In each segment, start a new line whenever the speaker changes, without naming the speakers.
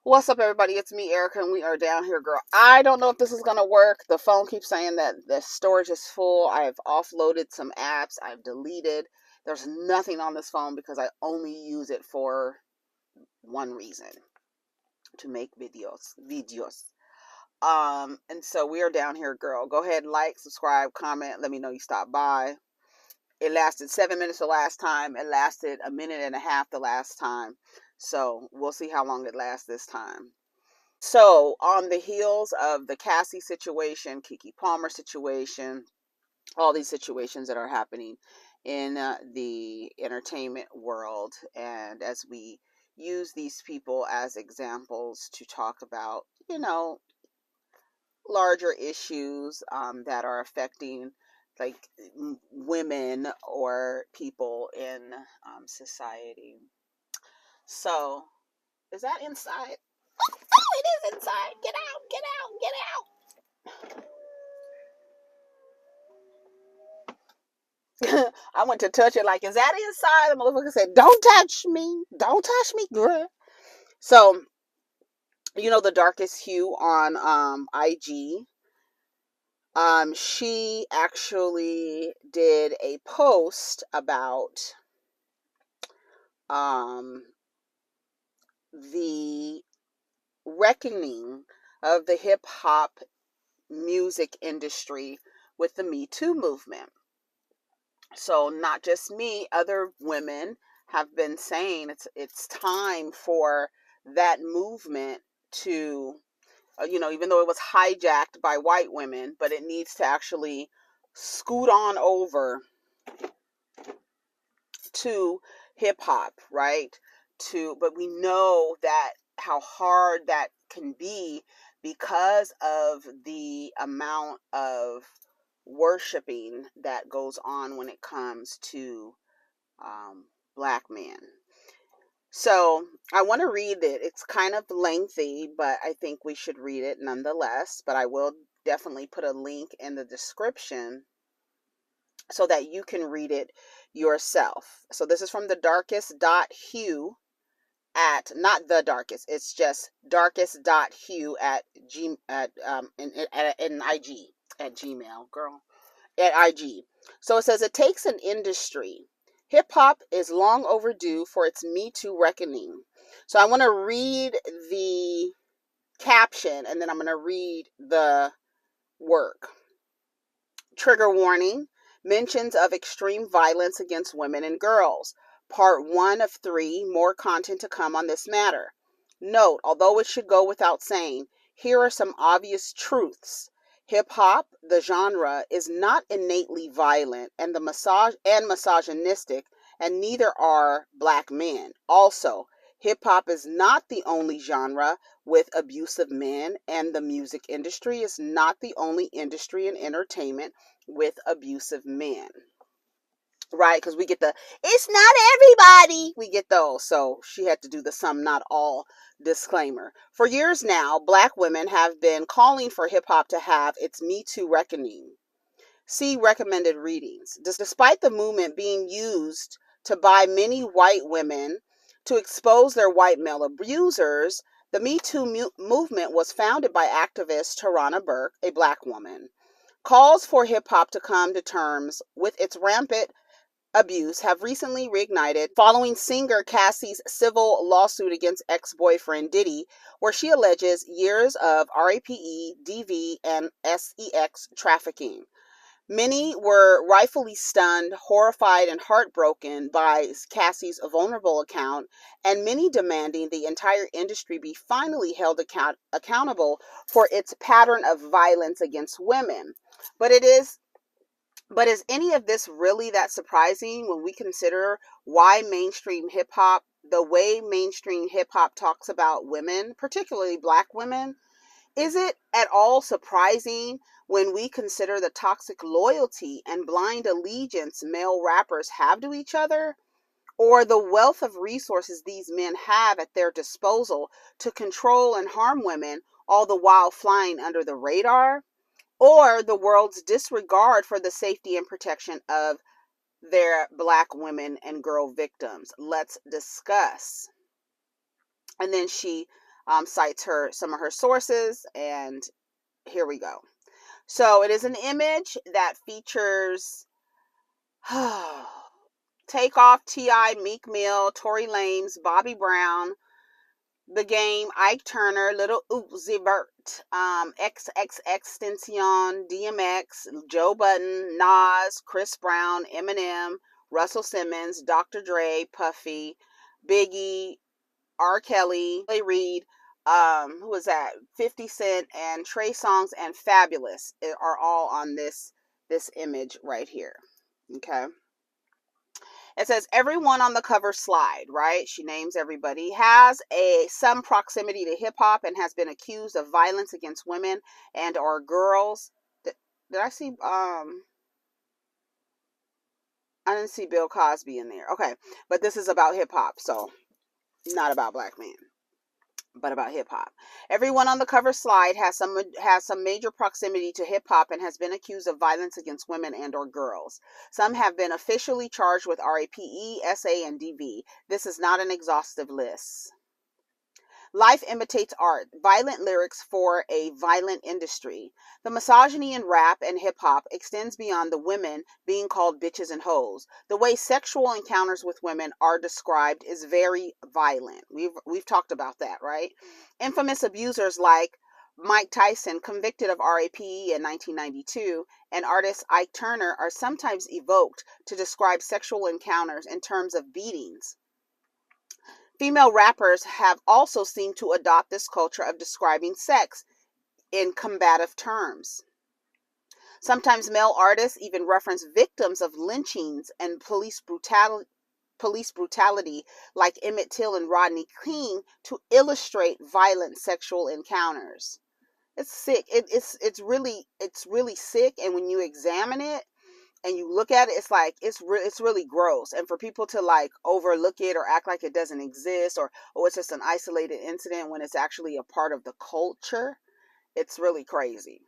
What's up, everybody? It's me, Erica, and we are down here, girl. I don't know if this is going to work. The phone keeps saying that the storage is full. I've offloaded some apps. I've deleted. There's nothing on this phone because I only use it for one reason, to make videos. And so we are down here, girl. Go ahead, like, subscribe, comment. Let me know you stopped by. It lasted 7 minutes the last time. It lasted a minute and a half the last time. So we'll see how long it lasts this time. So on the heels of the Cassie situation, Keke Palmer situation, all these situations that are happening in the entertainment world, and as we use these people as examples to talk about, larger issues that are affecting like women or people in society. So, is that inside? Oh, it is inside. Get out, get out, get out. I went to touch it like, is that inside? The motherfucker said, don't touch me. Don't touch me, girl. So, the darkest hue on IG. She actually did a post about the reckoning of the hip hop music industry with the Me Too movement. So not just me, other women have been saying it's time for that movement to, even though it was hijacked by white women, but it needs to actually scoot on over to hip hop, right? But we know that how hard that can be because of the amount of worshiping that goes on when it comes to black men. So I want to read it. It's kind of lengthy, but I think we should read it nonetheless. But I will definitely put a link in the description so that you can read it yourself. So this is from the darkest.hue at, not the darkest, it's just darkest.hue at in IG, at Gmail, girl, at IG. So it says, it takes an industry. Hip hop is long overdue for its Me Too reckoning. So I want to read the caption and then I'm going to read the work. Trigger warning: mentions of extreme violence against women and girls. Part 1 of 3, more content to come on this matter. Note, although it should go without saying, here are some obvious truths. Hip hop, the genre, is not innately violent and misogynistic, and neither are black men. Also, hip hop is not the only genre with abusive men, and the music industry is not the only industry in entertainment with abusive men. Right? Because we get the, it's not everybody. We get those. So she had to do the some, not all disclaimer. For years now, black women have been calling for hip hop to have its Me Too reckoning. See recommended readings. Despite the movement being used to by many white women to expose their white male abusers, the Me Too movement was founded by activist Tarana Burke, a black woman. Calls for hip hop to come to terms with its rampant abuse have recently reignited following singer Cassie's civil lawsuit against ex-boyfriend Diddy, where she alleges years of rape, DV, and sex trafficking. Many were rightfully stunned, horrified, and heartbroken by Cassie's vulnerable account, and many demanding the entire industry be finally held accountable for its pattern of violence against women. But is any of this really that surprising when we consider why the way mainstream hip hop talks about women, particularly black women? Is it at all surprising when we consider the toxic loyalty and blind allegiance male rappers have to each other? Or the wealth of resources these men have at their disposal to control and harm women, all the while flying under the radar? Or the world's disregard for the safety and protection of their black women and girl victims? Let's discuss. And then she cites some of her sources, and here we go. So it is an image that features Takeoff, T.I., Meek Mill, Tory Lanez, Bobby Brown, The Game, Ike Turner, Little Uzi Vert, XXXTentacion, DMX, Joe Budden, Nas, Chris Brown, Eminem, Russell Simmons, Dr. Dre, Puffy, Biggie, R. Kelly, Reed, who was that? 50 Cent and Trey Songz and Fabulous are all on this image right here. Okay. It says everyone on the cover slide, right? She names everybody, has some proximity to hip hop and has been accused of violence against women and or girls. Did I see I didn't see Bill Cosby in there. Okay, but this is about hip hop, so not about black men, but about hip hop. Everyone on the cover slide has some major proximity to hip hop and has been accused of violence against women and or girls. Some have been officially charged with RAPE, SA, and DV. This is not an exhaustive list. Life imitates art. Violent lyrics for a violent industry. The misogyny in rap and hip hop extends beyond the women being called bitches and hoes. The way sexual encounters with women are described is very violent. We've talked about that, right? Infamous abusers like Mike Tyson, convicted of RAPE in 1992, and artist Ike Turner are sometimes evoked to describe sexual encounters in terms of beatings. Female rappers have also seemed to adopt this culture of describing sex in combative terms. Sometimes male artists even reference victims of lynchings and police brutality like Emmett Till and Rodney King to illustrate violent sexual encounters. It's sick. It's really sick, and when you examine it and you look at it, it's like it's really gross. And for people to like overlook it or act like it doesn't exist, or it's just an isolated incident when it's actually a part of the culture, it's really crazy.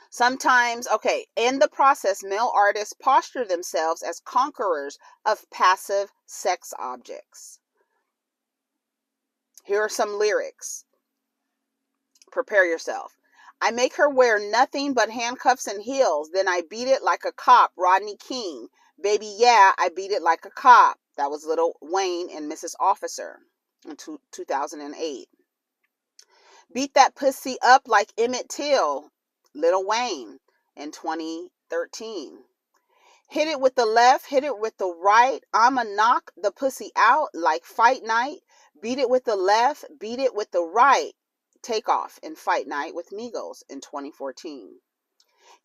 Sometimes, okay, in the process, male artists posture themselves as conquerors of passive sex objects. Here are some lyrics. Prepare yourself. I make her wear nothing but handcuffs and heels. Then I beat it like a cop. Rodney King. Baby, yeah, I beat it like a cop. That was Lil Wayne and Mrs. Officer in 2008. Beat that pussy up like Emmett Till. Lil Wayne in 2013. Hit it with the left, hit it with the right. I'ma knock the pussy out like Fight Night. Beat it with the left, beat it with the right. Takeoff in Fight Night with Migos in 2014.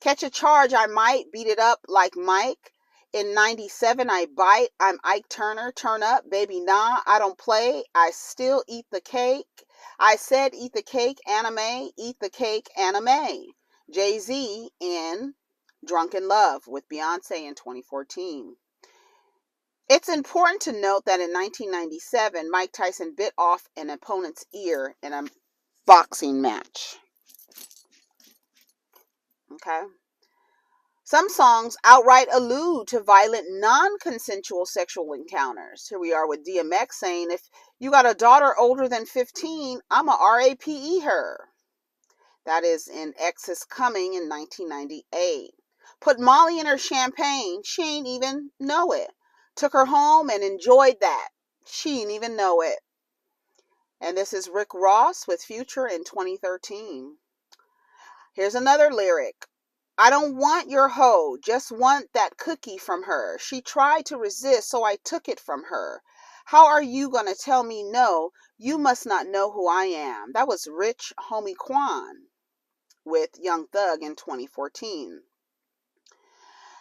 Catch a charge, I might beat it up like Mike. In 97, I bite. I'm Ike Turner. Turn up, baby, nah, I don't play. I still eat the cake. I said eat the cake, anime. Eat the cake, anime. Jay-Z in Drunk in Love with Beyonce in 2014. It's important to note that in 1997, Mike Tyson bit off an opponent's ear in a boxing match. Okay. Some songs outright allude to violent, non-consensual sexual encounters. Here we are with DMX saying, if you got a daughter older than 15, I'm a RAPE her. That is in X's Coming in 1998. Put Molly in her champagne. She ain't even know it. Took her home and enjoyed that. She ain't even know it. And this is Rick Ross with Future in 2013. Here's another lyric. I don't want your hoe, just want that cookie from her. She tried to resist, so I took it from her. How are you going to tell me no? You must not know who I am. That was Rich Homie Quan with Young Thug in 2014.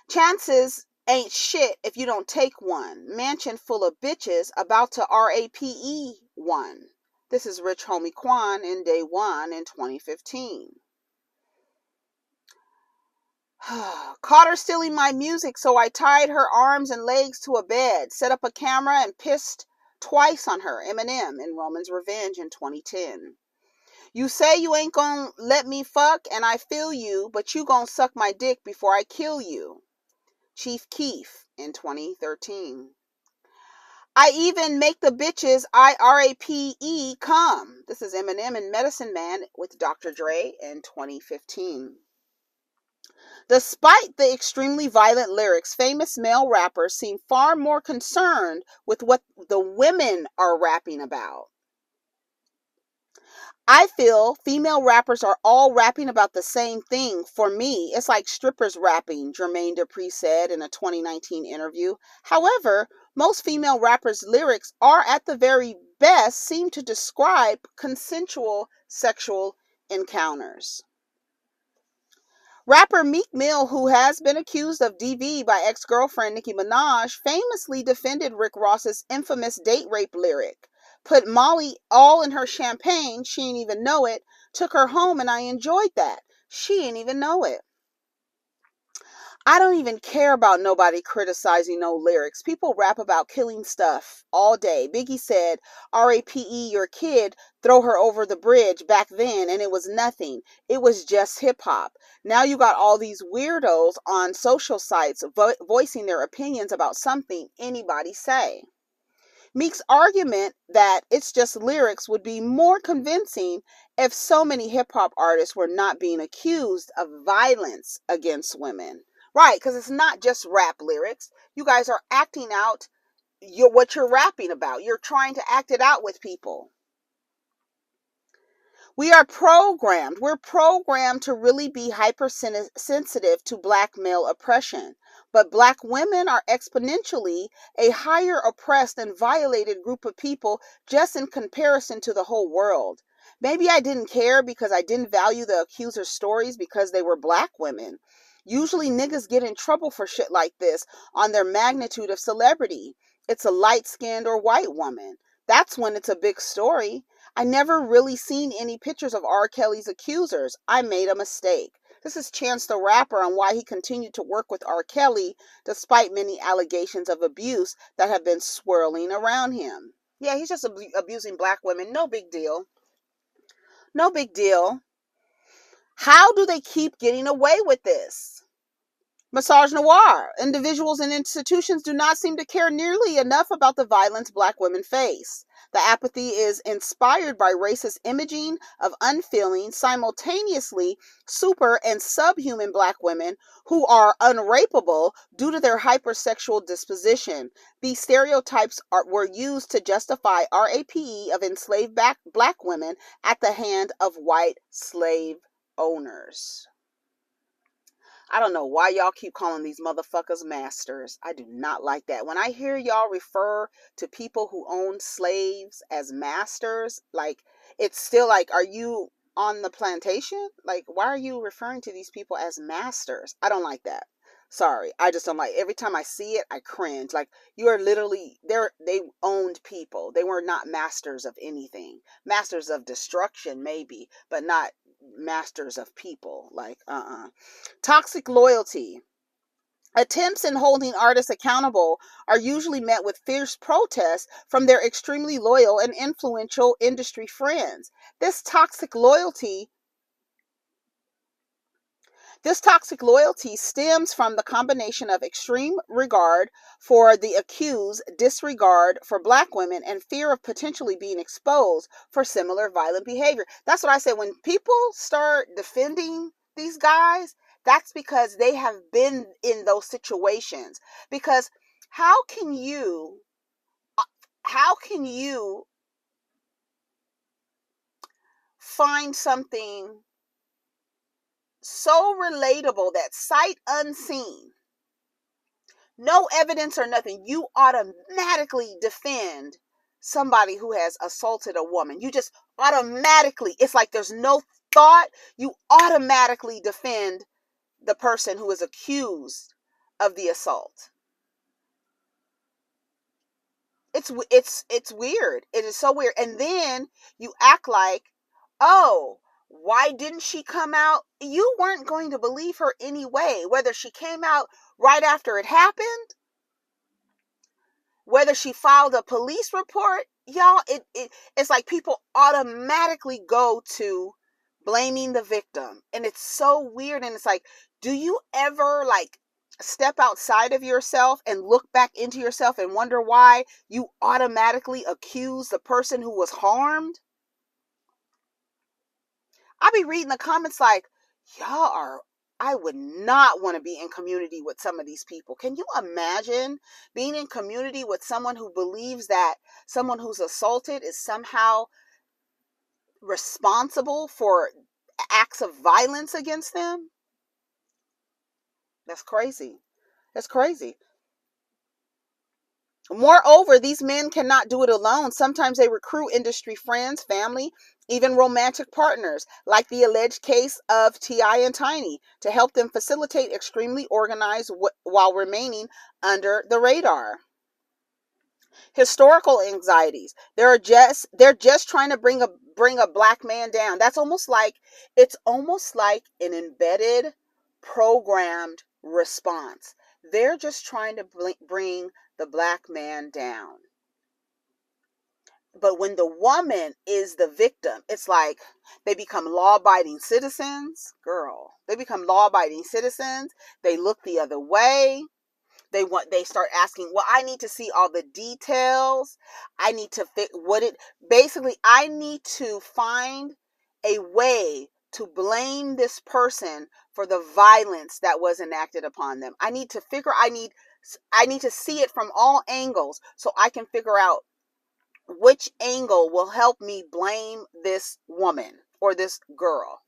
Chances ain't shit if you don't take one. Mansion full of bitches about to RAPE one. This is Rich Homie Quan in Day One in 2015. Caught her stealing my music, so I tied her arms and legs to a bed, set up a camera, and pissed twice on her. Eminem in Roman's Revenge in 2010. You say you ain't gonna let me fuck, and I feel you, but you gonna suck my dick before I kill you. Chief Keef in 2013. I even make the bitches IRAPE come. This is Eminem and Medicine Man with Dr. Dre in 2015. Despite the extremely violent lyrics, famous male rappers seem far more concerned with what the women are rapping about. I feel female rappers are all rapping about the same thing. For me, it's like strippers rapping, Jermaine Dupri said in a 2019 interview. However, most female rappers' lyrics are at the very best seem to describe consensual sexual encounters. Rapper Meek Mill, who has been accused of DV by ex-girlfriend Nicki Minaj, famously defended Rick Ross's infamous date rape lyric. Put Molly all in her champagne, she ain't even know it. Took her home and I enjoyed that. She ain't even know it. I don't even care about nobody criticizing no lyrics. People rap about killing stuff all day. Biggie said, R.A.P.E. your kid, throw her over the bridge back then, and it was nothing. It was just hip hop. Now you got all these weirdos on social sites voicing their opinions about something anybody say. Meek's argument that it's just lyrics would be more convincing if so many hip hop artists were not being accused of violence against women. Right, because it's not just rap lyrics. You guys are acting out what you're rapping about. You're trying to act it out with people. We're programmed to really be hypersensitive to black male oppression. But black women are exponentially a higher oppressed and violated group of people just in comparison to the whole world. Maybe I didn't care because I didn't value the accuser's stories because they were black women. Usually niggas get in trouble for shit like this on their magnitude of celebrity. It's a light-skinned or white woman. That's when it's a big story. I never really seen any pictures of R. Kelly's accusers. I made a mistake. This is Chance the Rapper on why he continued to work with R. Kelly despite many allegations of abuse that have been swirling around him. Yeah, he's just abusing black women. No big deal. No big deal. How do they keep getting away with this? Massage noir. Individuals and institutions do not seem to care nearly enough about the violence black women face. The apathy is inspired by racist imaging of unfeeling, simultaneously super and subhuman black women who are unrapeable due to their hypersexual disposition. These stereotypes were used to justify RAPE of enslaved black women at the hand of white slave owners. I don't know why y'all keep calling these motherfuckers masters. I do not like that. When I hear y'all refer to people who own slaves as masters, like, it's still like, are you on the plantation? Like, why are you referring to these people as masters? I don't like that. Sorry, I just don't like. Every time I see it, I cringe. Like, you are literally they owned people. They were not masters of anything. Masters of destruction, maybe, but not masters of people. Like, Toxic loyalty. Attempts in holding artists accountable are usually met with fierce protests from their extremely loyal and influential industry friends. This toxic loyalty stems from the combination of extreme regard for the accused, disregard for black women, and fear of potentially being exposed for similar violent behavior. That's what I say. When people start defending these guys, that's because they have been in those situations. Because how can you find something so relatable that sight unseen, no evidence or nothing, you automatically defend somebody who has assaulted a woman? You just automatically, it's like there's no thought, you automatically defend the person who is accused of the assault. It's weird. It is so weird. And then you act like, oh, why didn't she come out? You weren't going to believe her anyway, whether she came out right after it happened, whether she filed a police report. Y'all, it's like people automatically go to blaming the victim. And it's so weird. And it's like, do you ever, like, step outside of yourself and look back into yourself and wonder why you automatically accuse the person who was harmed? I be reading the comments like, y'all are, I would not want to be in community with some of these people. Can you imagine being in community with someone who believes that someone who's assaulted is somehow responsible for acts of violence against them? That's crazy. That's crazy. Moreover, these men cannot do it alone. Sometimes they recruit industry friends, family, even romantic partners, like the alleged case of T.I. and Tiny, to help them facilitate extremely organized while remaining under the radar. Historical anxieties. They're just trying to bring a black man down. It's almost like an embedded, programmed response. They're just trying to bring the black man down. But when the woman is the victim, it's like they become law-abiding citizens. Girl, they become law-abiding citizens. They look the other way. They start asking, well, I need to see all the details. I need to I need to find a way to blame this person for the violence that was enacted upon them. I need to see it from all angles so I can figure out which angle will help me blame this woman or this girl.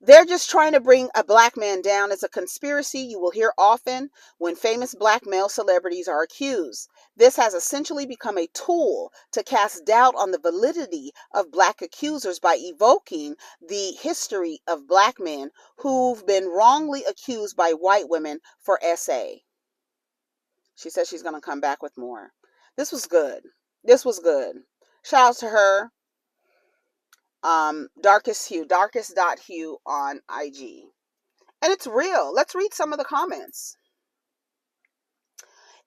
They're just trying to bring a black man down. As a conspiracy you will hear often when famous black male celebrities are accused. This has essentially become a tool to cast doubt on the validity of black accusers by evoking the history of black men who've been wrongly accused by white women for SA. She says she's going to come back with more. This was good. This was good. Shout out to her. Darkest.hue on IG. And it's real. Let's read some of the comments.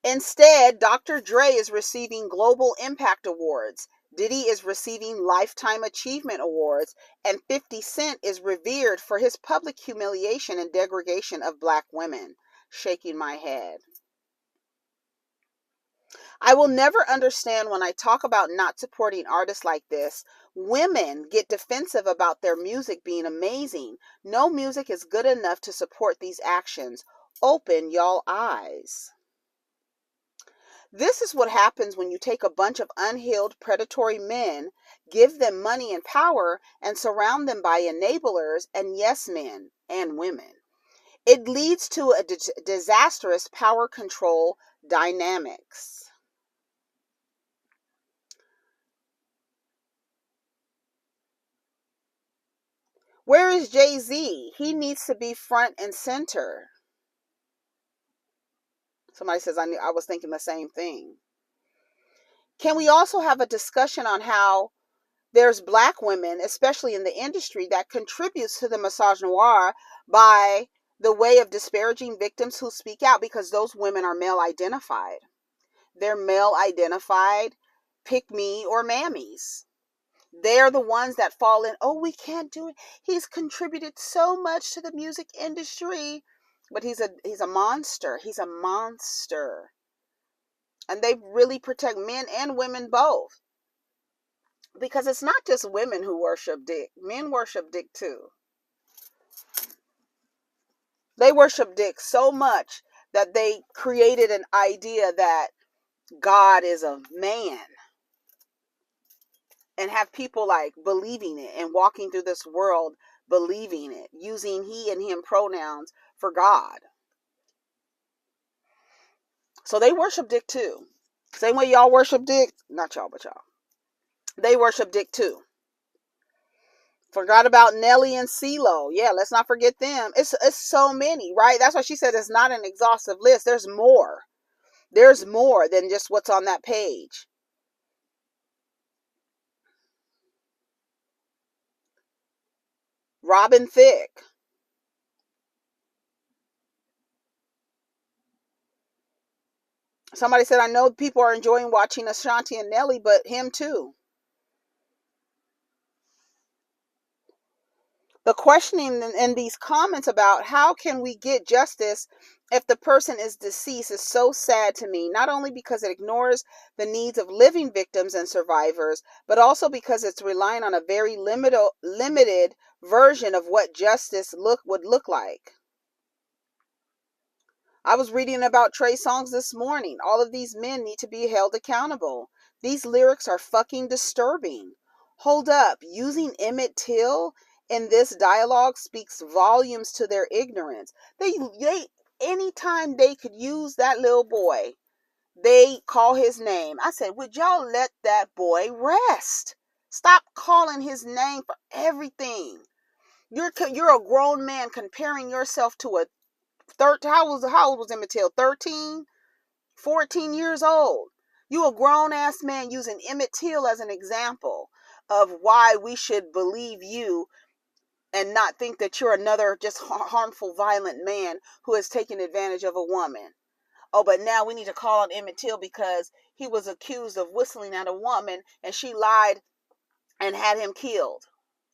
Instead, Dr. Dre is receiving Global Impact Awards. Diddy is receiving Lifetime Achievement Awards. And 50 Cent is revered for his public humiliation and degradation of black women. Shaking my head. I will never understand when I talk about not supporting artists like this. Women get defensive about their music being amazing. No music is good enough to support these actions. Open y'all eyes. This is what happens when you take a bunch of unhealed predatory men, give them money and power, and surround them by enablers and yes men and women. It leads to a disastrous power control dynamics. Where is Jay-Z? He needs to be front and center. Somebody says, I was thinking the same thing. Can we also have a discussion on how there's black women, especially in the industry, that contributes to the misogynoir by the way of disparaging victims who speak out, because those women are male identified. They're male identified pick me or mammies. They're the ones that fall in, oh, we can't do it. He's contributed so much to the music industry. But he's a monster. He's a monster. And they really protect men and women both. Because it's not just women who worship dick. Men worship dick too. They worship dick so much that they created an idea that God is a man. And have people like believing it and walking through this world believing it, using he and him pronouns for God. So they worship dick too. Same way y'all worship dick. Not y'all, but y'all. They worship dick too. Forgot about Nelly and CeeLo. Yeah, let's not forget them. It's so many, right? That's why she said it's not an exhaustive list. There's more. There's more than just what's on that page. Robin Thicke. Somebody said, I know people are enjoying watching Ashanti and Nelly, but him too. The questioning in these comments about how can we get justice if the person is deceased is so sad to me, not only because it ignores the needs of living victims and survivors, but also because it's relying on a very limited version of what justice would look like. I was reading about Trey Songz this morning. All of these men need to be held accountable. These lyrics are fucking disturbing. Hold up, using Emmett Till in this dialogue speaks volumes to their ignorance. They anytime they could use that little boy, they call his name. I said, would y'all let that boy rest? Stop calling his name for everything. You're a grown man comparing yourself to a how old was Emmett Till? 13, 14 years old. You a grown ass man using Emmett Till as an example of why we should believe you and not think that you're another just harmful, violent man who has taken advantage of a woman. Oh, but now we need to call on Emmett Till because he was accused of whistling at a woman and she lied and had him killed.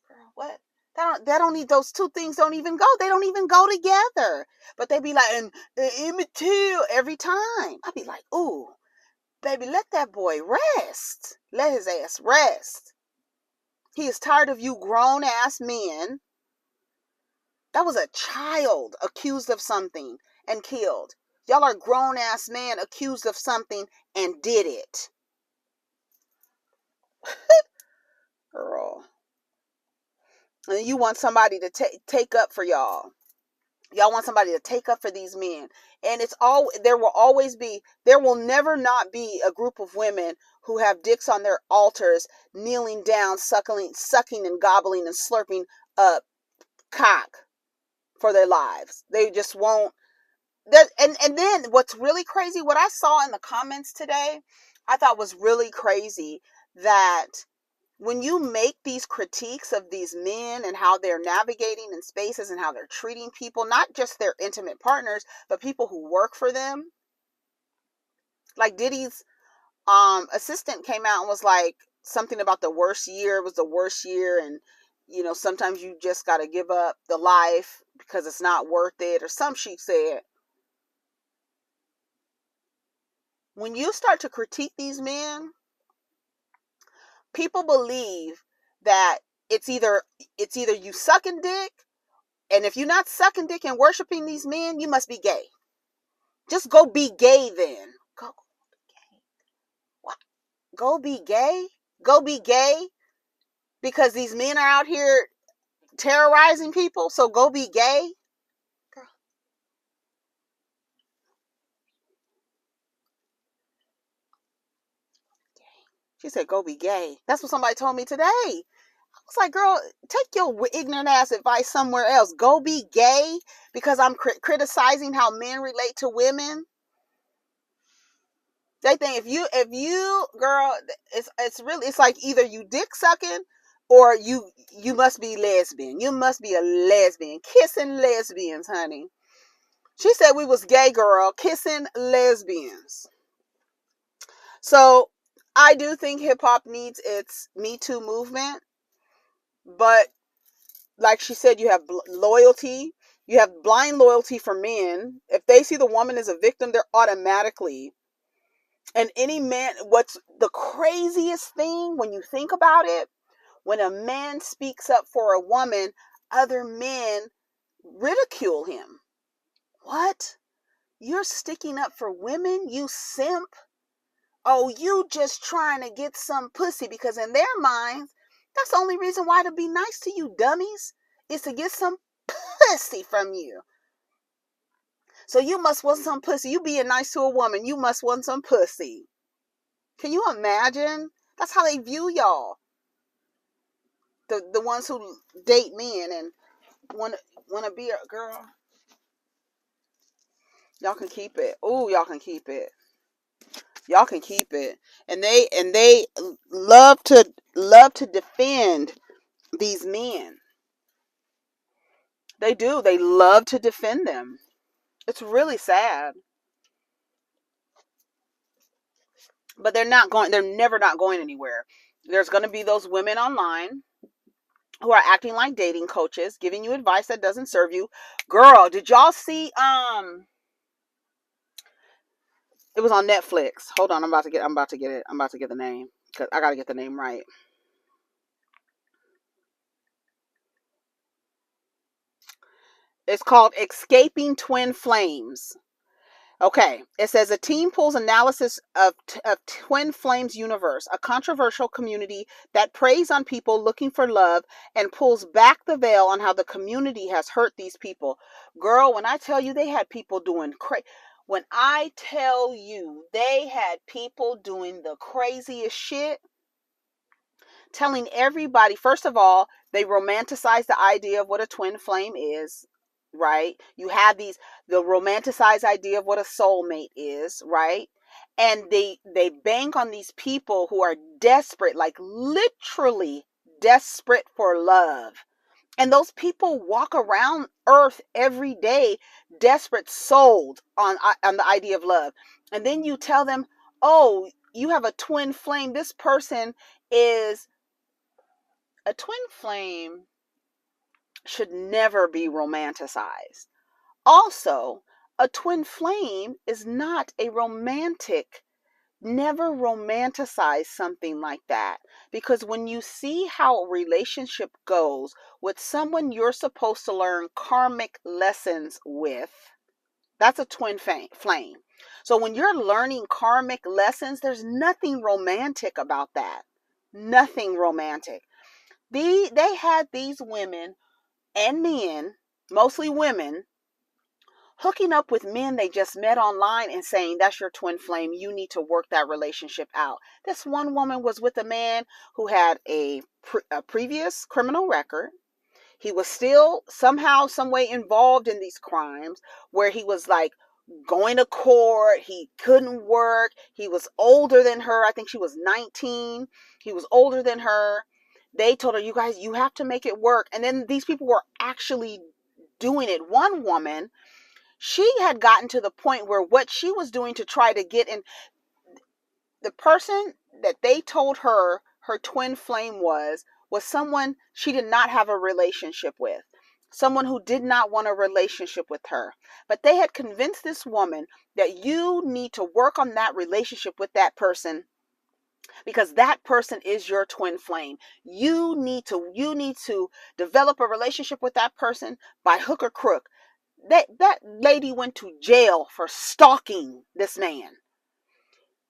Girl, what? That don't need, those two things don't even go. They don't even go together. But they be like, and Emmett Till every time. I be like, ooh, baby, let that boy rest. Let his ass rest. He is tired of you grown ass men. That was a child accused of something and killed. Y'all are grown ass man accused of something and did it. Girl. And you want somebody to take up for y'all. Y'all want somebody to take up for these men. And there will never not be a group of women who have dicks on their altars, kneeling down, sucking and gobbling and slurping up cock for their lives. They just won't. And then what's really crazy, what I saw in the comments today, I thought was really crazy, that when you make these critiques of these men and how they're navigating in spaces and how they're treating people, not just their intimate partners, but people who work for them. Like Diddy's assistant came out and was like something about the worst year. It was the worst year. And, sometimes you just got to give up the life because it's not worth it, or some she said. When you start to critique these men, people believe that it's either you sucking dick, and if you're not sucking dick and worshiping these men, you must be gay. Just go be gay then. Go gay. What? Go be gay? Go be gay because these men are out here terrorizing people, so go be gay? Girl. She said, go be gay. That's what somebody told me today. I was like, girl, take your ignorant ass advice somewhere else. Go be gay because I'm criticizing how men relate to women. They think if you girl, it's like either you dick sucking or you must be lesbian. You must be a lesbian. Kissing lesbians, honey. She said we was gay, girl, kissing lesbians. So I do think hip hop needs its Me Too movement. But like she said, you have loyalty. You have blind loyalty for men. If they see the woman as a victim, they're automatically. And any man, what's the craziest thing when you think about it? When a man speaks up for a woman, other men ridicule him. What? You're sticking up for women, you simp? Oh, you just trying to get some pussy, because in their minds, that's the only reason why to be nice to you, dummies, is to get some pussy from you. So you must want some pussy. You being nice to a woman, you must want some pussy. Can you imagine? That's how they view y'all. The ones who date men and want to be a girl. Y'all can keep it. Ooh, y'all can keep it. Y'all can keep it. And they love to defend these men. They do. They love to defend them. It's really sad. But they're never not going anywhere. There's going to be those women online who are acting like dating coaches, giving you advice that doesn't serve you. Girl, did y'all see it was on Netflix. Hold on, I'm about to get it. I'm about to get the name cuz I got to get the name right. It's called Escaping Twin Flames. Okay, it says a team pulls analysis of Twin Flames universe, a controversial community that preys on people looking for love and pulls back the veil on how the community has hurt these people. Girl, when I tell you they had people doing when I tell you they had people doing the craziest shit, telling everybody, first of all, they romanticize the idea of what a twin flame is, right? You have the romanticized idea of what a soulmate is, right? And they bank on these people who are desperate, like literally desperate for love. And those people walk around earth every day, desperate, sold on the idea of love. And then you tell them, oh, you have a twin flame. This person is a twin flame should never be romanticized. Also, a twin flame is not a romantic. Never romanticize something like that. Because when you see how a relationship goes with someone you're supposed to learn karmic lessons with, that's a twin flame. So when you're learning karmic lessons, there's nothing romantic about that. Nothing romantic. They had these women and men, mostly women, hooking up with men they just met online and saying, that's your twin flame. You need to work that relationship out. This one woman was with a man who had a previous criminal record. He was still somehow, some way involved in these crimes where he was like going to court. He couldn't work. He was older than her. I think she was 19. He was older than her. They told her, you guys, you have to make it work. And then these people were actually doing it. One woman, she had gotten to the point where what she was doing to try to get in, the person that they told her her twin flame was someone she did not have a relationship with. Someone who did not want a relationship with her. But they had convinced this woman that you need to work on that relationship with that person because that person is your twin flame. You need to develop a relationship with that person by hook or crook. That lady went to jail for stalking this man.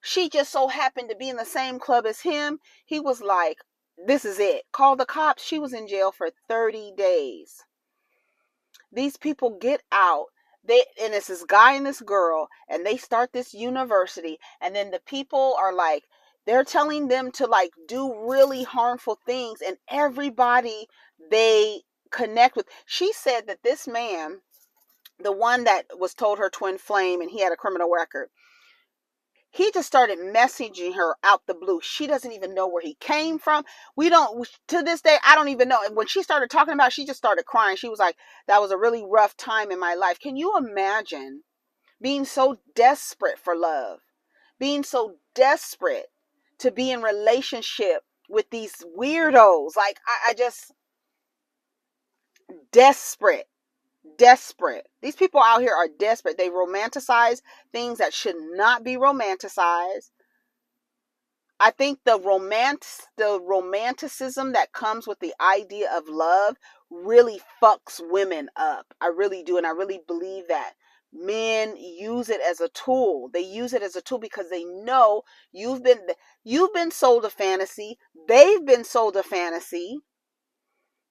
She just so happened to be in the same club as him. He was like, this is it. Call the cops. She was in jail for 30 days. These people get out. And it's this guy and this girl, and they start this university, and then the people are like, they're telling them to like do really harmful things, and everybody they connect with. She said that this man, the one that was told her twin flame and he had a criminal record, he just started messaging her out the blue. She doesn't even know where he came from. To this day, I don't even know. And when she started talking about it, she just started crying. She was like, that was a really rough time in my life. Can you imagine being so desperate for love? Being so desperate to be in relationship with these weirdos. Like, I just, desperate. These people out here are desperate. They romanticize things that should not be romanticized. I think the romanticism that comes with the idea of love really fucks women up. I really do. And I really believe that men use it as a tool. They use it as a tool because they know you've been sold a fantasy. They've been sold a fantasy.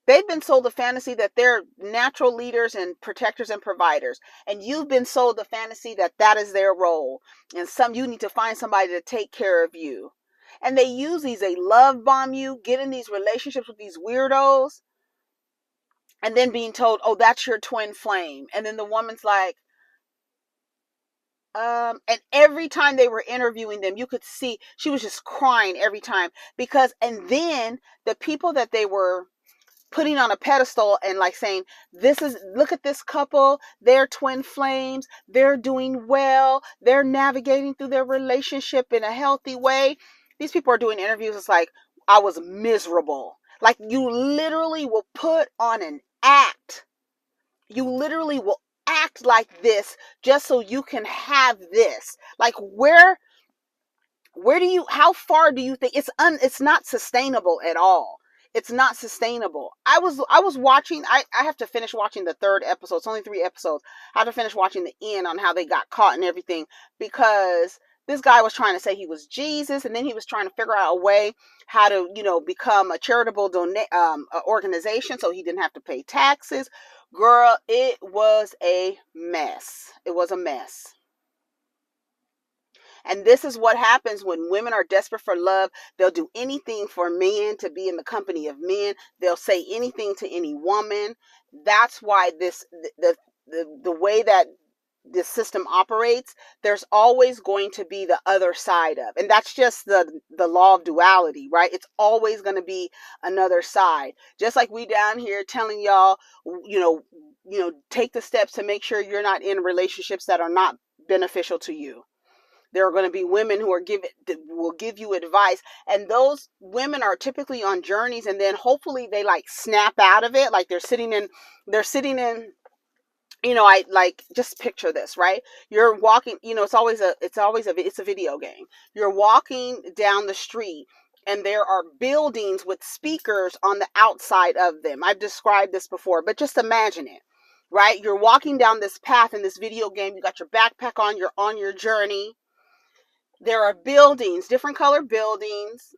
They've been sold the fantasy that they're natural leaders and protectors and providers. And you've been sold the fantasy that that is their role. And you need to find somebody to take care of you. And they use these, they love bomb you, get in these relationships with these weirdos, and then being told, oh, that's your twin flame. And then the woman's like, and every time they were interviewing them, you could see she was just crying every time and then the people that they were putting on a pedestal and like saying, look at this couple, they're twin flames, they're doing well, they're navigating through their relationship in a healthy way. These people are doing interviews. It's like, I was miserable. Like, you literally will put on an act. You literally will act like this just so you can have this. Like, where do you, how far do you think it's not sustainable at all. It's not sustainable. I was watching, I have to finish watching the third episode. It's only 3 episodes. I have to finish watching the end on how they got caught and everything, because this guy was trying to say he was Jesus, and then he was trying to figure out a way how to, become a charitable organization so he didn't have to pay taxes. Girl, it was a mess. It was a mess. And this is what happens when women are desperate for love. They'll do anything for men, to be in the company of men. They'll say anything to any woman. That's why the way that this system operates, there's always going to be the other side of. And that's just the law of duality, right? It's always going to be another side. Just like we down here telling y'all, take the steps to make sure you're not in relationships that are not beneficial to you. There are going to be women who will give you advice, and those women are typically on journeys, and then hopefully they like snap out of it. Like they're sitting in, I like, just picture this, right? You're walking, it's a video game. You're walking down the street, and there are buildings with speakers on the outside of them. I've described this before, but just imagine it, right? You're walking down this path in this video game. You got your backpack on, you're on your journey. There are buildings, different color buildings.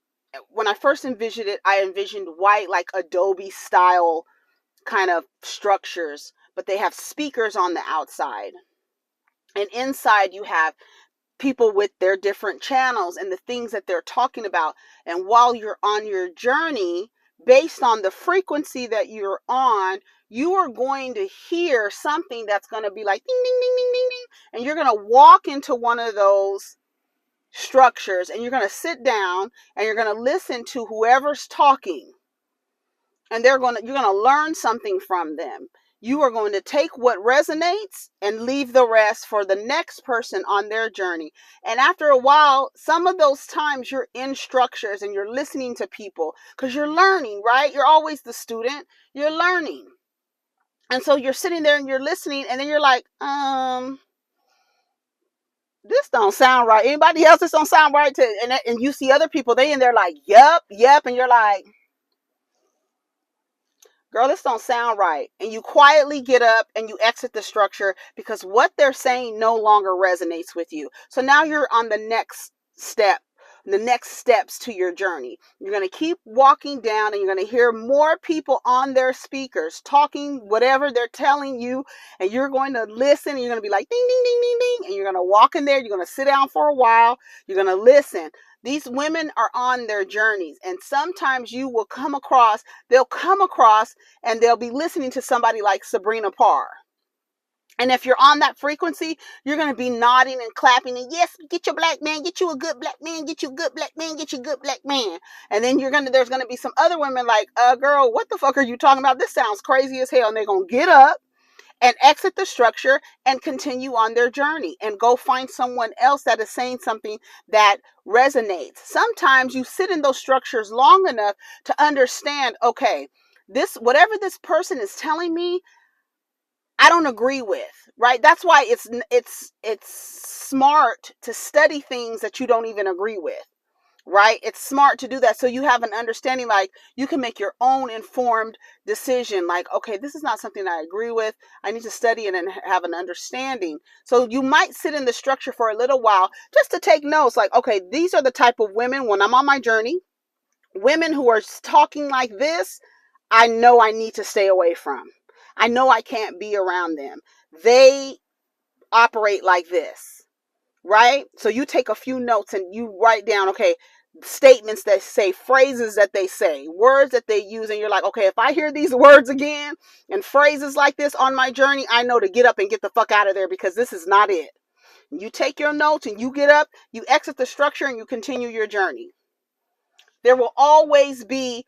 When I first envisioned it, I envisioned white, like Adobe style kind of structures, but they have speakers on the outside. And inside you have people with their different channels and the things that they're talking about. And while you're on your journey, based on the frequency that you're on, you are going to hear something that's going to be like ding, ding, ding, ding, ding, ding. And you're going to walk into one of those structures, and you're going to sit down and you're going to listen to whoever's talking, and you're going to learn something from them. You are going to take what resonates and leave the rest for the next person on their journey. And after a while, some of those times you're in structures and you're listening to people because you're learning, right? You're always the student. You're learning. And so you're sitting there and you're listening, and then you're like, this don't sound right. Anybody else, this don't sound right to, and you see other people, they in there like, yep, and you're like, girl, this don't sound right. And you quietly get up and you exit the structure because what they're saying no longer resonates with you. So now you're on the next step, the next steps to your journey. You're going to keep walking down, and you're going to hear more people on their speakers talking whatever they're telling you, and you're going to listen, and you're going to be like ding, ding, ding, ding, ding, and you're going to walk in there. You're going to sit down for a while. You're going to listen. These women are on their journeys, and sometimes they'll come across and they'll be listening to somebody like Sabrina Parr. And if you're on that frequency, you're going to be nodding and clapping, and yes, get your black man, get you a good black man, get you a good black man, get you a good black man. And then there's going to be some other women like, girl, what the fuck are you talking about? This sounds crazy as hell. And they're going to get up and exit the structure and continue on their journey and go find someone else that is saying something that resonates. Sometimes you sit in those structures long enough to understand, okay, whatever this person is telling me, I don't agree with, right? That's why it's smart to study things that you don't even agree with, right? It's smart to do that so you have an understanding, like you can make your own informed decision, like, okay, this is not something I agree with. I need to study it and have an understanding. So you might sit in the structure for a little while just to take notes, like, okay, these are the type of women, when I'm on my journey, women who are talking like this, I know I need to stay away from. I know I can't be around them. They operate like this, right? So you take a few notes and you write down, okay, statements that say, phrases that they say, words that they use, and you're like, okay, if I hear these words again and phrases like this on my journey, I know to get up and get the fuck out of there because this is not it. You take your notes and you get up, you exit the structure, and you continue your journey. There will always be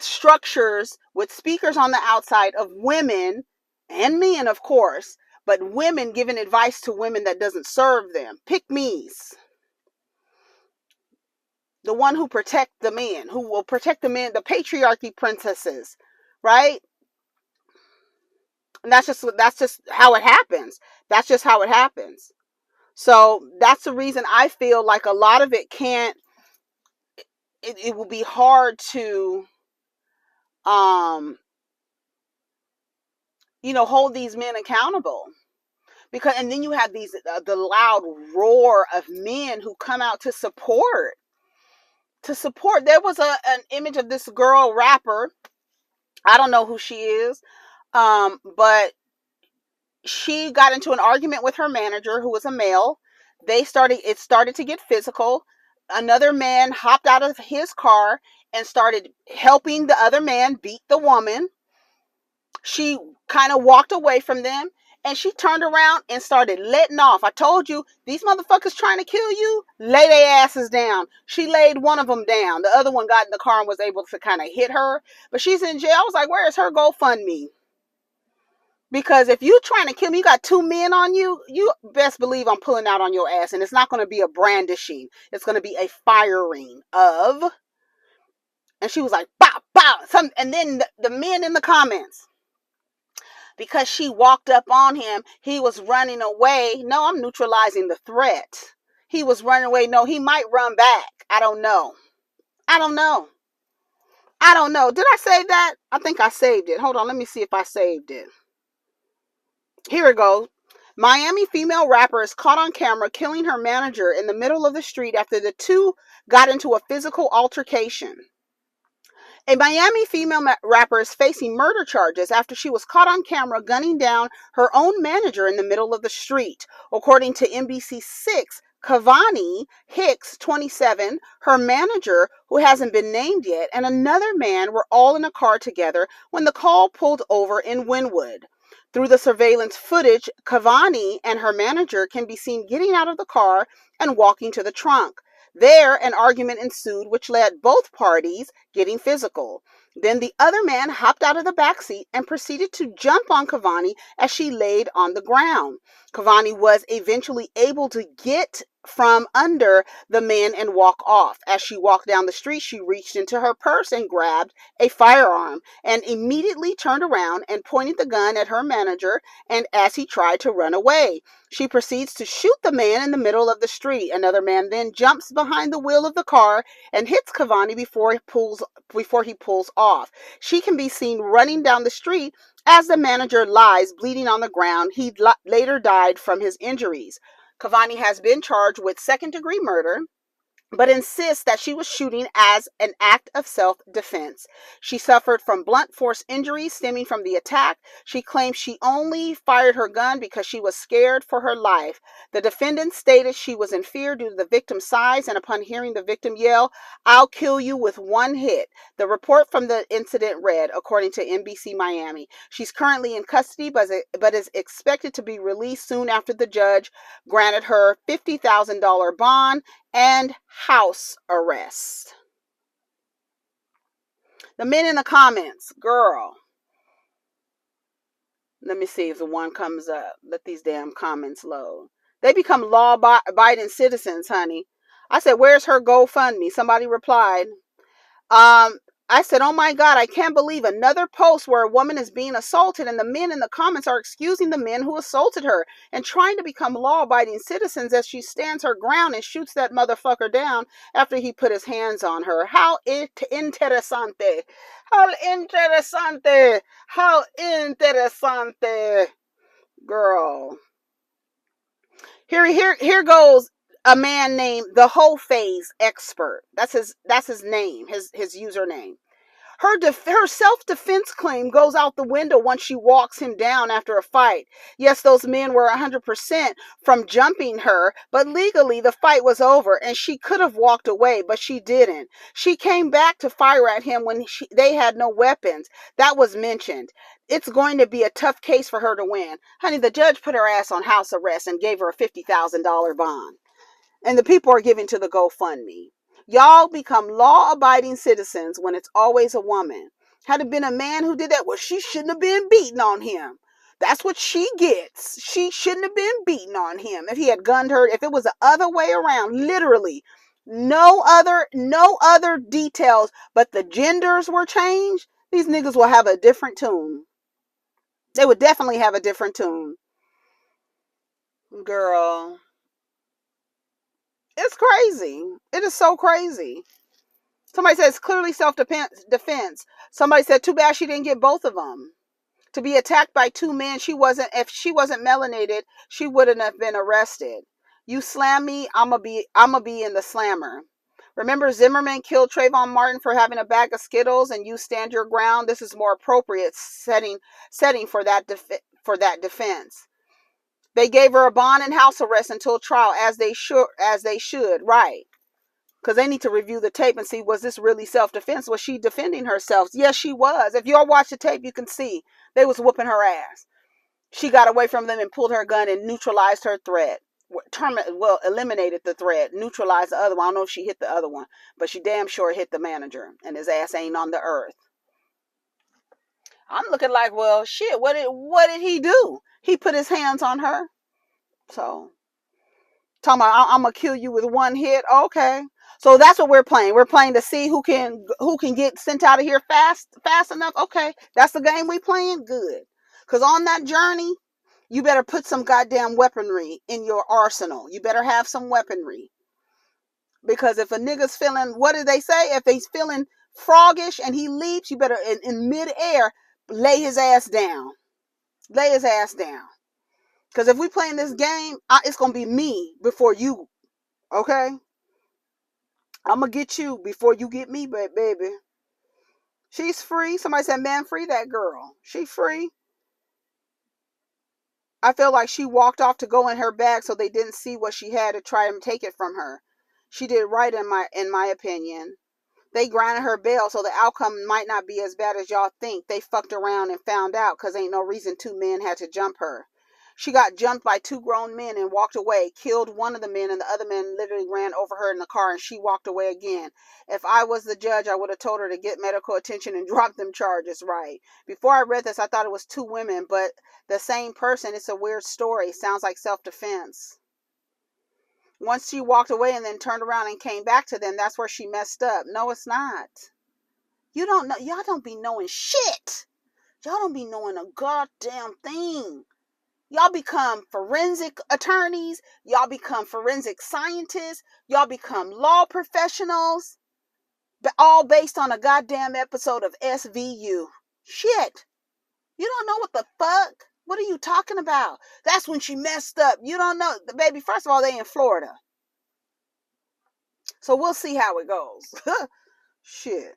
structures with speakers on the outside of women and men, of course, but women giving advice to women that doesn't serve them. PickMes. the one who protect the men, who will protect the men, the patriarchy princesses, right? And that's just how it happens. That's just how it happens. So that's the reason I feel like a lot of it can't. It will be hard to, hold these men accountable. Because, and then you have these the loud roar of men who come out to support. There was an image of this girl rapper. I don't know who she is, but she got into an argument with her manager, who was a male. It started to get physical. Another man hopped out of his car and started helping the other man beat the woman. She kind of walked away from them, and she turned around and started letting off. I told you, these motherfuckers trying to kill you, lay their asses down. She laid one of them down. The other one got in the car and was able to kind of hit her, but she's in jail. I was like, where is her GoFundMe? Because if you trying to kill me, you got two men on you, you best believe I'm pulling out on your ass. And it's not going to be a brandishing. It's going to be a firing of. And she was like, bow, bow. And then the men in the comments, because she walked up on him, he was running away. No, I'm neutralizing the threat. He was running away. No, he might run back. I don't know. Did I save that? I think I saved it. Hold on. Let me see if I saved it. Here it goes. Miami female rapper is caught on camera killing her manager in the middle of the street after the two got into a physical altercation. A Miami female rapper is facing murder charges after she was caught on camera gunning down her own manager in the middle of the street. According to NBC6, Cavani Hicks, 27, her manager, who hasn't been named yet, and another man were all in a car together when the call pulled over in Wynwood. Through the surveillance footage, Cavani and her manager can be seen getting out of the car and walking to the trunk. There, an argument ensued, which led both parties getting physical. Then the other man hopped out of the back seat and proceeded to jump on Cavani as she laid on the ground. Cavani was eventually able to get from under the man and walk off. As she walked down the street, she reached into her purse and grabbed a firearm and immediately turned around and pointed the gun at her manager, and as he tried to run away. She proceeds to shoot the man in the middle of the street. Another man then jumps behind the wheel of the car and hits Cavani before he pulls off. She can be seen running down the street as the manager lies bleeding on the ground. He later died from his injuries. Cavani has been charged with second-degree murder, but insists that she was shooting as an act of self-defense. She suffered from blunt force injuries stemming from the attack. She claims she only fired her gun because she was scared for her life. The defendant stated she was in fear due to the victim's size, and upon hearing the victim yell, "I'll kill you with one hit." The report from the incident read, according to NBC Miami. She's currently in custody, but is expected to be released soon after the judge granted her $50,000 bond and house arrest. The men in the comments, girl. Let me see if the one comes up. Let these damn comments load. They become law-abiding citizens, honey. I said, where's her GoFundMe? Somebody replied. I said, oh my God, I can't believe another post where a woman is being assaulted and the men in the comments are excusing the men who assaulted her and trying to become law-abiding citizens as she stands her ground and shoots that motherfucker down after he put his hands on her. How interesante. How interesante. How interesante. Girl. Here goes a man named the Whole Phase Expert. That's his name, his username. Her self-defense claim goes out the window once she walks him down after a fight. Yes, those men were 100% from jumping her, but legally the fight was over and she could have walked away, but she didn't. She came back to fire at him when they had no weapons. That was mentioned. It's going to be a tough case for her to win. Honey, the judge put her ass on house arrest and gave her a $50,000 bond. And the people are giving to the GoFundMe. Y'all become law-abiding citizens when it's always a woman. Had it been a man who did that, well, she shouldn't have been beating on him. That's what she gets. She shouldn't have been beating on him. If he had gunned her, if it was the other way around, literally, No other details, but the genders were changed. These niggas will have a different tune. They would definitely have a different tune. Girl, it's crazy. It is so crazy. Somebody says clearly self-defense. Somebody said too bad she didn't get both of them. To be attacked by two men, if she wasn't melanated, she wouldn't have been arrested. You slam me, I'ma be in the slammer. Remember Zimmerman killed Trayvon Martin for having a bag of Skittles, and you stand your ground. This is more appropriate setting for that defense. They gave her a bond and house arrest until trial, as they should, right? Because they need to review the tape and see, was this really self-defense? Was she defending herself? Yes, she was. If y'all watch the tape, you can see they was whooping her ass. She got away from them and pulled her gun and neutralized her threat. Eliminated the threat, neutralized the other one. I don't know if she hit the other one, but she damn sure hit the manager, and his ass ain't on the earth. I'm looking like, well, shit, what did he do? He put his hands on her. So, talking about, I'm going to kill you with one hit. Okay. So that's what we're playing. We're playing to see who can get sent out of here fast enough. Okay. That's the game we playing. Good. Because on that journey, you better put some goddamn weaponry in your arsenal. You better have some weaponry. Because if a nigga's feeling, what do they say? If he's feeling froggish and he leaps, you better, in midair, lay his ass down. Lay his ass down. Because if we playing this game, it's going to be me before you. Okay? I'm going to get you before you get me, baby. She's free. Somebody said, man, free that girl. She free. I feel like she walked off to go in her bag so they didn't see what she had to try and take it from her. She did right in my opinion. They granted her bail, so the outcome might not be as bad as y'all think. They fucked around and found out because ain't no reason two men had to jump her. She got jumped by two grown men and walked away, killed one of the men, and the other man literally ran over her in the car, and she walked away again. If I was the judge, I would have told her to get medical attention and drop them charges, right? Before I read this, I thought it was two women, but the same person. It's a weird story. Sounds like self-defense. Once she walked away and then turned around and came back to them, that's where she messed up. No, it's not. You don't know. Y'all don't be knowing shit. Y'all don't be knowing a goddamn thing. Y'all become forensic attorneys. Y'all become forensic scientists. Y'all become law professionals. All based on a goddamn episode of SVU. Shit. You don't know what the fuck? What are you talking about? That's when she messed up. You don't know. The baby, first of all, they in Florida. So we'll see how it goes. Shit.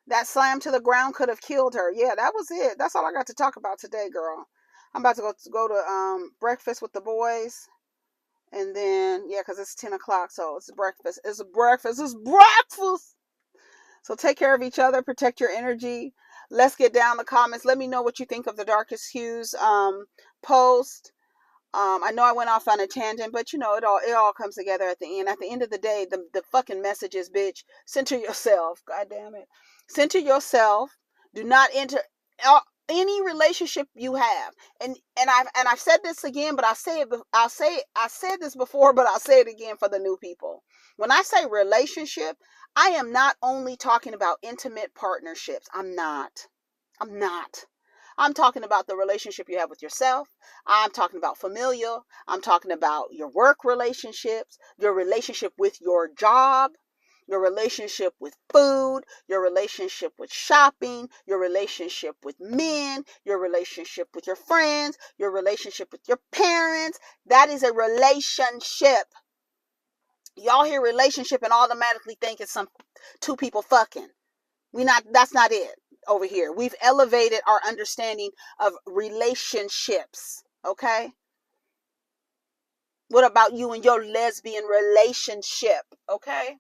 That slam to the ground could have killed her. Yeah, that was it. That's all I got to talk about today, girl. I'm about to go to breakfast with the boys. And then, yeah, because it's 10 o'clock, so it's breakfast. It's breakfast. It's breakfast. So take care of each other. Protect your energy. Let's get down the comments. Let me know what you think of the Darkest Hues post. I know I went off on a tangent, but you know, it all comes together at the end. At the end of the day, the fucking message is, bitch, center yourself. God damn it. Center yourself. Do not enter any relationship you have. And I've said this again, but I said this before, but I'll say it again for the new people. When I say relationship, I am not only talking about intimate partnerships. I'm not. I'm talking about the relationship you have with yourself. I'm talking about familial. I'm talking about your work relationships, your relationship with your job, your relationship with food, your relationship with shopping, your relationship with men, your relationship with your friends, your relationship with your parents. That is a relationship. Y'all hear relationship and automatically think it's some two people fucking. That's not it over here. We've elevated our understanding of relationships. Okay? What about you and your lesbian relationship? Okay?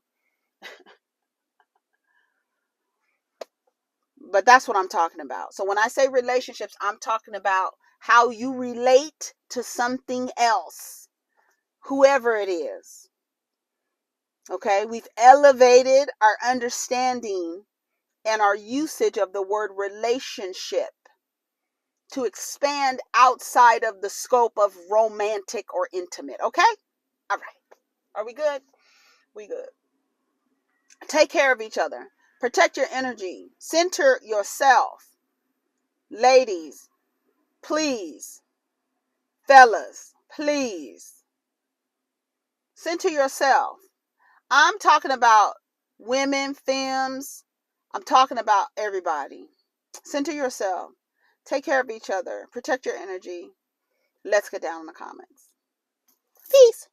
But that's what I'm talking about. So when I say relationships, I'm talking about how you relate to something else, whoever it is. Okay? We've elevated our understanding and our usage of the word relationship to expand outside of the scope of romantic or intimate. Okay? All right. Are we good? We good. Take care of each other. Protect your energy. Center yourself. Ladies, please. Fellas, please. Center yourself. I'm talking about women, femmes. I'm talking about everybody. Center yourself. Take care of each other. Protect your energy. Let's get down in the comments. Peace.